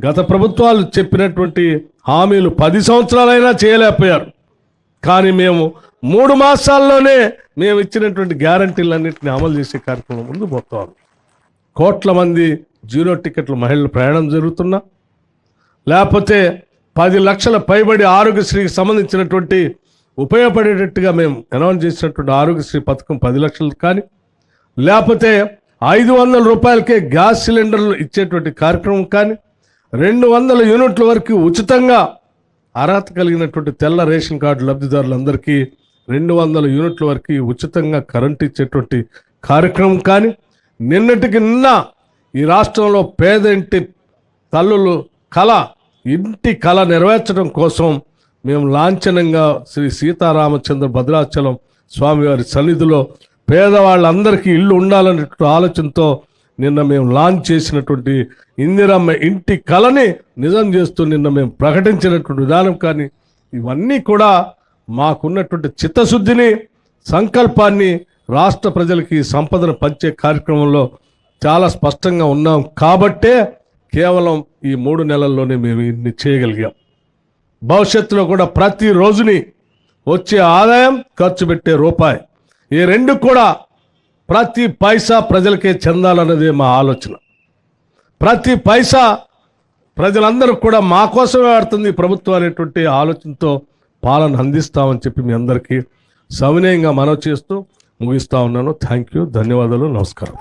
గత ప్రభుత్వాలు చెప్పినటువంటి హామీలు 10 సంవత్సరాలైనా చేయలేకపోయారు. కానీ మేము 3 మాసాల్లోనే మేము ఇచ్చినటువంటి గ్యారంటీలన్నింటినీ అమలు చేసే కార్యక్రమం ముందు పోతాం. కోట్ల మంది 0 టికెట్ల మహిళల ప్రయాణం జరుగుతున్నా, లేకపోతే 10 లక్షల పైబడి ఆరోగ్యశ్రీకి సంబంధించినటువంటి ఉపయోగపడేటట్టుగా మేము అనౌన్స్ చేసినటువంటి ఆరోగ్యశ్రీ పథకం 10 లక్షలు కానీ, లేకపోతే 500 రూపాయలకే గ్యాస్ సిలిండర్లు ఇచ్చేటువంటి కార్యక్రమం కానీ, 200 యూనిట్ల వరకు ఉచితంగా అర్హత కలిగినటువంటి తెల్ల రేషన్ కార్డు లబ్ధిదారులందరికీ 200 యూనిట్ల వరకు ఉచితంగా కరెంట్ ఇచ్చేటువంటి కార్యక్రమం కానీ, నిన్నటికి నిన్న ఈ రాష్ట్రంలో పేద ఇంటి తల్లులు ఇంటి కళ నెరవేర్చడం కోసం మేము లాంఛనంగా శ్రీ సీతారామచంద్ర భద్రాచలం స్వామివారి సన్నిధిలో పేదవాళ్ళందరికీ ఇల్లు ఉండాలనే ఆలోచనతో నిన్న మేము లాంచ్ చేసినటువంటి ఇందిరమ్మ ఇంటి కళని నిజం చేస్తూ నిన్న మేము ప్రకటించినటువంటి విధానం కానీ, ఇవన్నీ కూడా మాకున్నటువంటి చిత్తశుద్ధిని, సంకల్పాన్ని రాష్ట్ర ప్రజలకి సంపదను పంచే కార్యక్రమంలో చాలా స్పష్టంగా ఉన్నాం. కాబట్టే కేవలం ఈ 3 నెలల్లోనే మేము ఇన్ని చేయగలిగాం. భవిష్యత్తులో కూడా ప్రతి రోజుని వచ్చే ఆదాయం, ఖర్చు పెట్టే రూపాయి, ఈ రెండు కూడా ప్రతి పైసా ప్రజలకే చెందాలన్నదే మా ఆలోచన. ప్రతి పైసా ప్రజలందరూ కూడా మా కోసమే ఆడుతుంది ప్రభుత్వం అనేటువంటి ఆలోచనతో పాలన అందిస్తామని చెప్పి మీ అందరికీ సవినయంగా మనవి చేస్తూ ముగిస్తా ఉన్నాను. థ్యాంక్ యూ, ధన్యవాదాలు, నమస్కారం.